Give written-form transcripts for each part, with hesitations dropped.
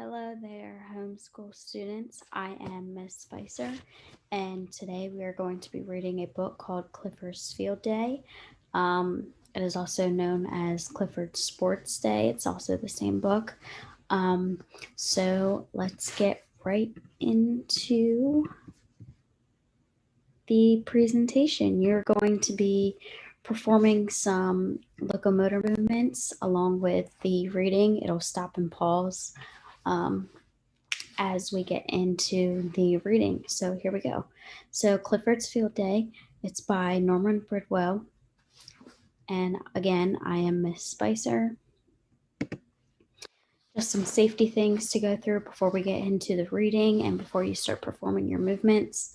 Hello there, homeschool students. I am Miss Spicer, and today we are going to be reading a book called Clifford's Field Day. It is also known as Clifford's Sports Day. It's also the same book. So let's get right into the presentation. You're going to be performing some locomotor movements along with the reading. It'll stop and pause. Um, as we get into the reading. So here we go. So Clifford's Field Day, it's by Norman Bridwell. And again, I am Miss Spicer. Just some safety things to go through before we get into the reading and before you start performing your movements.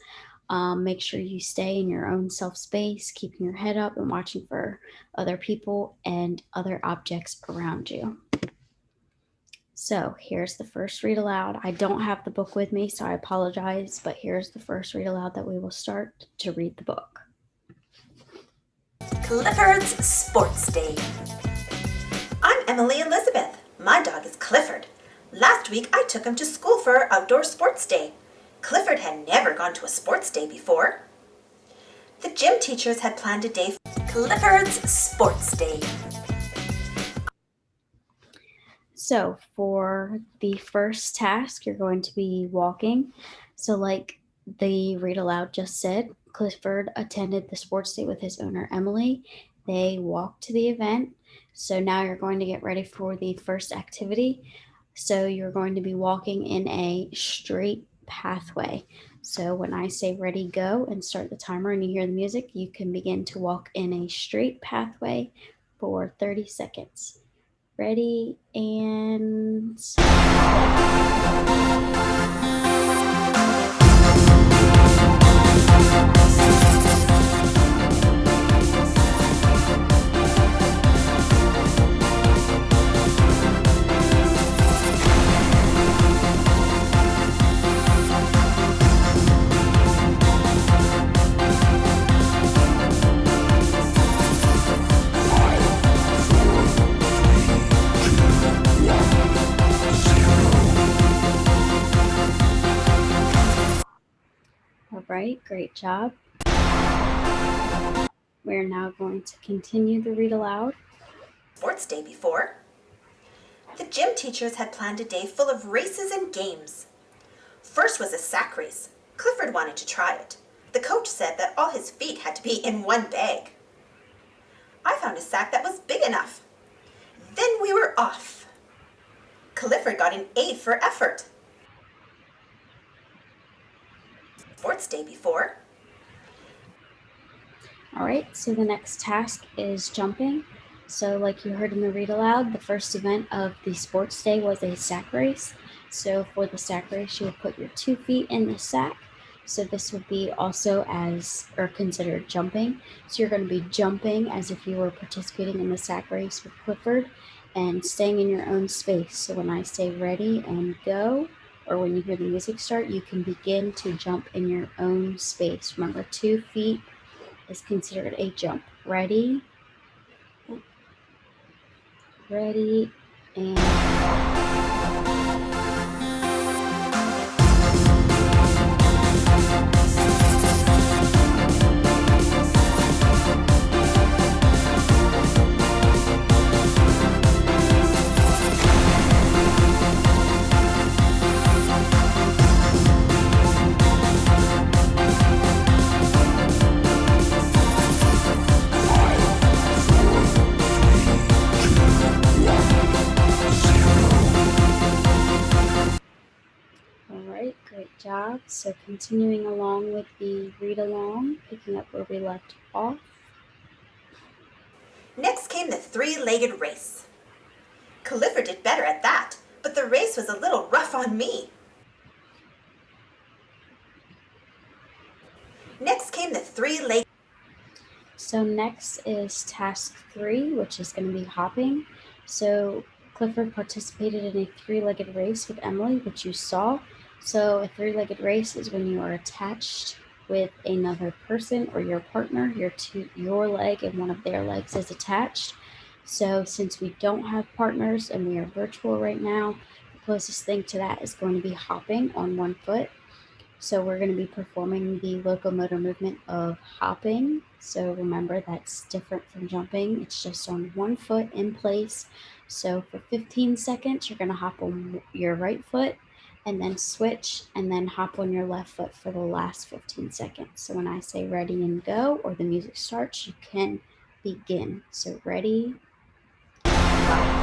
Make sure you stay in your own self space, keeping your head up and watching for other people and other objects around you. So here's the first read aloud. I don't have the book with me, so I apologize, but here's the first read aloud that we will start to read the book. Clifford's Sports Day. I'm Emily Elizabeth. My dog is Clifford. Last week I took him to school for our outdoor sports day. Clifford had never gone to a sports day before. The gym teachers had planned a day for Clifford's Sports Day. So for the first task, you're going to be walking. So like the read aloud just said, Clifford attended the sports day with his owner, Emily. They walked to the event. So now you're going to get ready for the first activity. So you're going to be walking in a straight pathway. So when I say ready, go, and start the timer and you hear the music, you can begin to walk in a straight pathway for 30 seconds. Ready and all right, great job. We're now going to continue the read aloud. Sports day before. The gym teachers had planned a day full of races and games. First was a sack race. Clifford wanted to try it. The coach said that all his feet had to be in one bag. I found a sack that was big enough. Then we were off. Clifford got an A for effort. Sports day before. All right, so the next task is jumping. So like you heard in the read aloud, the first event of the sports day was a sack race. So for the sack race, you would put your 2 feet in the sack. So this would be also considered jumping. So you're going to be jumping as if you were participating in the sack race with Clifford and staying in your own space. So when I say ready and go, or when you hear the music start, you can begin to jump in your own space. Remember, 2 feet is considered a jump. Ready, and great job. So continuing along with the read along, picking up where we left off. Next came the three-legged race. Clifford did better at that, but the race was a little rough on me. Next came the three-legged. So next is task 3, which is going to be hopping. So Clifford participated in a 3-legged race with Emily, which you saw. So a 3-legged race is when you are attached with another person or your partner. Your leg and one of their legs is attached. So since we don't have partners and we are virtual right now, closest thing to that is going to be hopping on one foot. So we're going to be performing the locomotor movement of hopping. So remember that's different from jumping. It's just on one foot in place. So for 15 seconds, you're going to hop on your right foot and then switch and then hop on your left foot for the last 15 seconds. So when I say ready and go or the music starts, you can begin. So ready, go.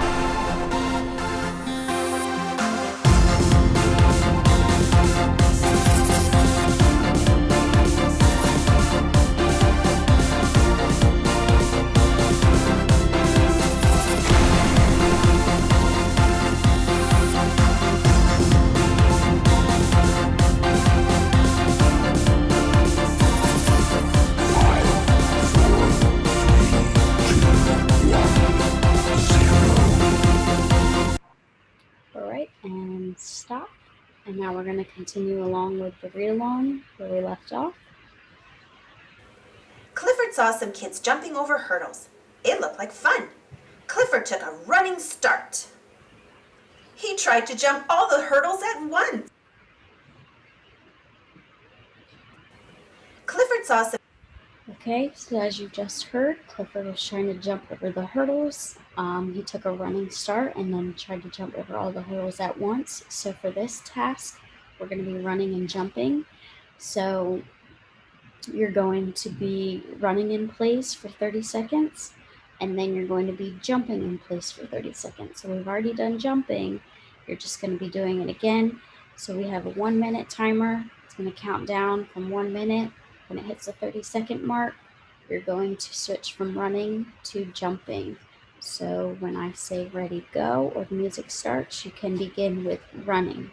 All right, and stop. And now we're going to continue along with the read along where we left off. Clifford saw some kids jumping over hurdles. It looked like fun. Clifford took a running start. He tried to jump all the hurdles at once. Clifford saw some. Okay, so as you just heard, Clifford was trying to jump over the hurdles. He took a running start and then tried to jump over all the hurdles at once. So for this task, we're going to be running and jumping. So you're going to be running in place for 30 seconds and then you're going to be jumping in place for 30 seconds. So we've already done jumping. You're just going to be doing it again. So we have a 1 minute timer. It's going to count down from 1 minute. When it hits the 30-second mark, you're going to switch from running to jumping. So when I say ready, go, or the music starts, you can begin with running.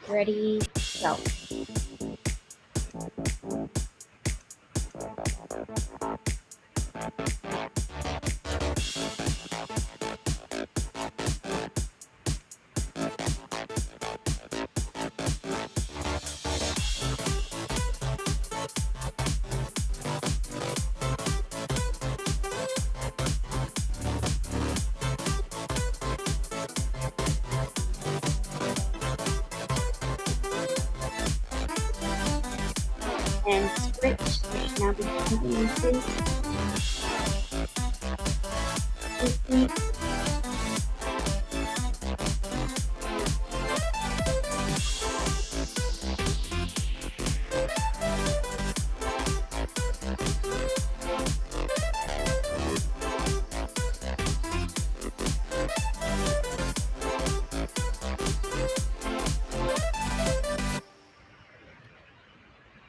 Ready, go. And switch. You should now be jumping in place. Quickly.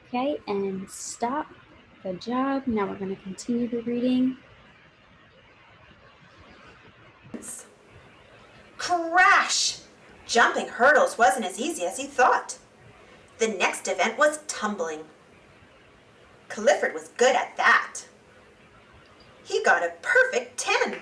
Okay, and stop. Good job. Now we're going to continue the reading. Crash! Jumping hurdles wasn't as easy as he thought. The next event was tumbling. Clifford was good at that. He got a perfect 10.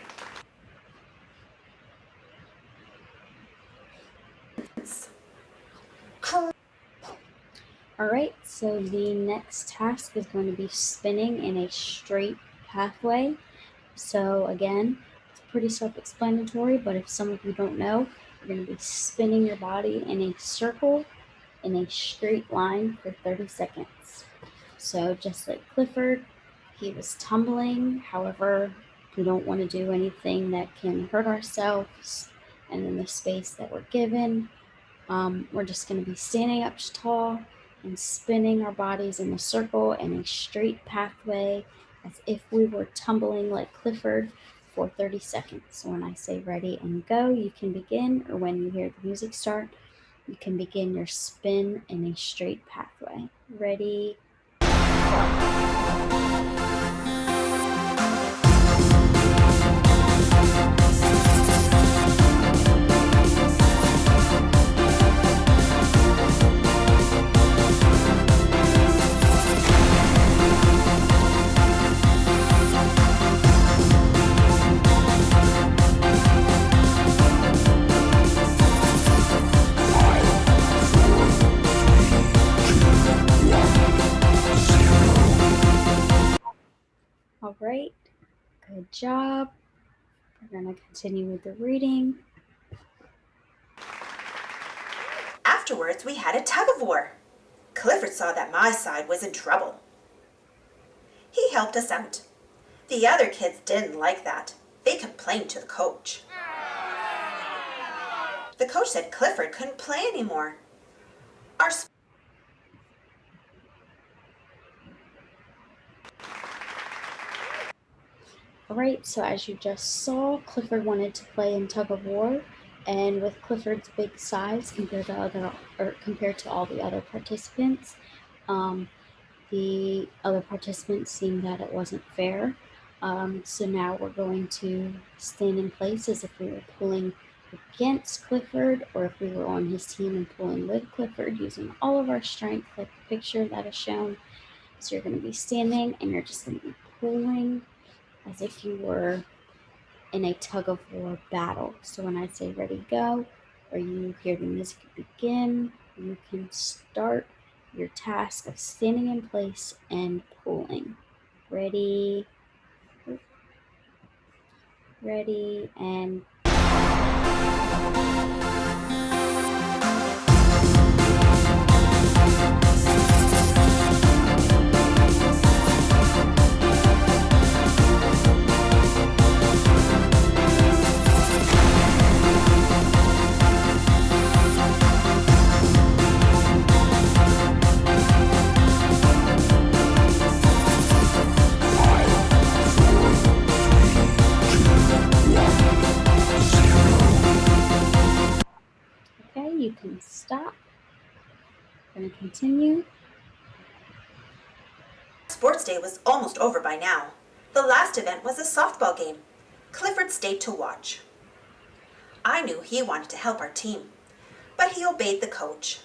All right, so the next task is going to be spinning in a straight pathway. So again, it's pretty self-explanatory, but if some of you don't know, you're going to be spinning your body in a circle in a straight line for 30 seconds. So just like Clifford, he was tumbling. However, we don't want to do anything that can hurt ourselves. And in the space that we're given, we're just going to be standing up tall and spinning our bodies in a circle in a straight pathway as if we were tumbling like Clifford for 30 seconds. So when I say ready and go, you can begin, or when you hear the music start, you can begin your spin in a straight pathway. Ready, go. All right, good job. We're going to continue with the reading. Afterwards, we had a tug of war. Clifford saw that my side was in trouble. He helped us out. The other kids didn't like that. They complained to the coach. The coach said Clifford couldn't play anymore. Our All right, so as you just saw, Clifford wanted to play in tug of war, and with Clifford's big size compared to all the other participants, um, the other participants seemed that it wasn't fair. So now we're going to stand in place as if we were pulling against Clifford or if we were on his team and pulling with Clifford using all of our strength, like the picture that is shown. So you're going to be standing and you're just going to be pulling as if you were in a tug of war battle. So when I say ready, go, or you hear the music begin, you can start your task of standing in place and pulling. Ready, ready, and okay, you can stop. I'm going to continue. sports day was almost over by now. The last event was a softball game. Clifford stayed to watch. I knew he wanted to help our team, but he obeyed the coach.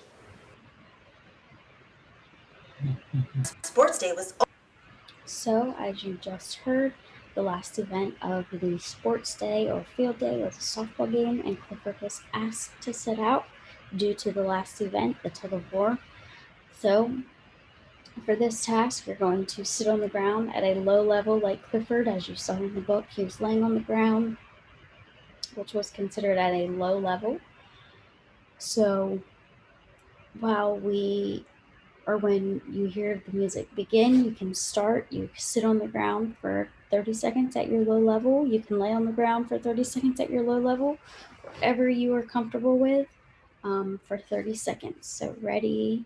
Sports day was So, as you just heard, the last event of the sports day or field day was a softball game, and Clifford was asked to sit out due to the last event, the tug of war. So, for this task, you're going to sit on the ground at a low level like Clifford, as you saw in the book. He was laying on the ground, which was considered at a low level. So, while we or when you hear the music begin, you can start. You sit on the ground for 30 seconds at your low level. You can lay on the ground for 30 seconds at your low level, whatever you are comfortable with, for 30 seconds. So, ready?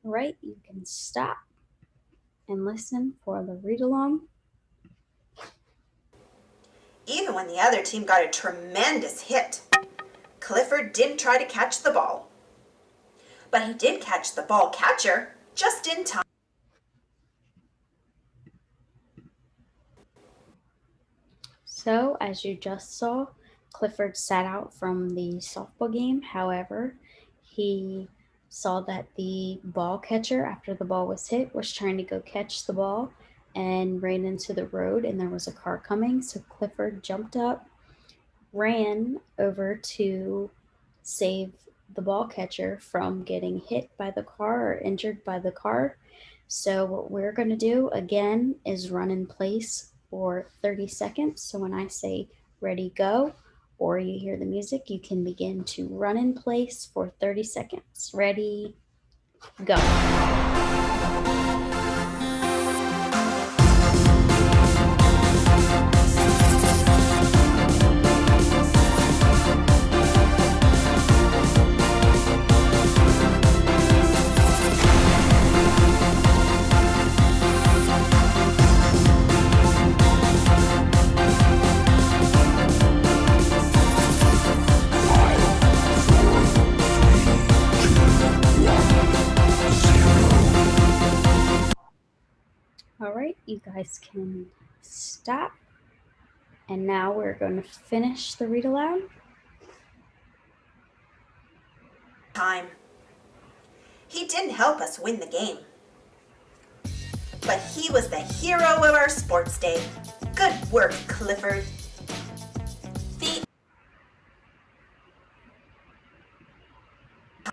All right, you can stop and listen for the read along. even when the other team got a tremendous hit. Clifford didn't try to catch the ball, but he did catch the ball catcher just in time. So, as you just saw, Clifford sat out from the softball game. However, he saw that the ball catcher, after the ball was hit, was trying to go catch the ball and ran into the road, and there was a car coming. So, Clifford jumped up, ran over to save the ball catcher from getting hit by the car or injured by the car. So, what we're going to do again is run in place for 30 seconds. So, when I say ready, go, or you hear the music, you can begin to run in place for 30 seconds. Ready, go. All right, you guys can stop. And now we're going to finish the read aloud. time. He didn't help us win the game, but he was the hero of our sports day. Good work, Clifford. The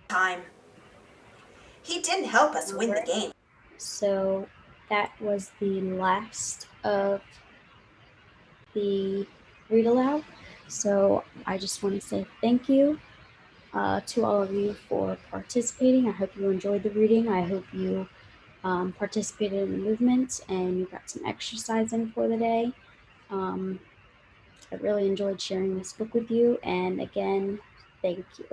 time. He didn't help us All win the right. game. So that was the last of the read aloud. So I just want to say thank you to all of you for participating. I hope you enjoyed the reading. I hope you participated in the movement and you got some exercise in for the day. Um, I really enjoyed sharing this book with you. And again, thank you.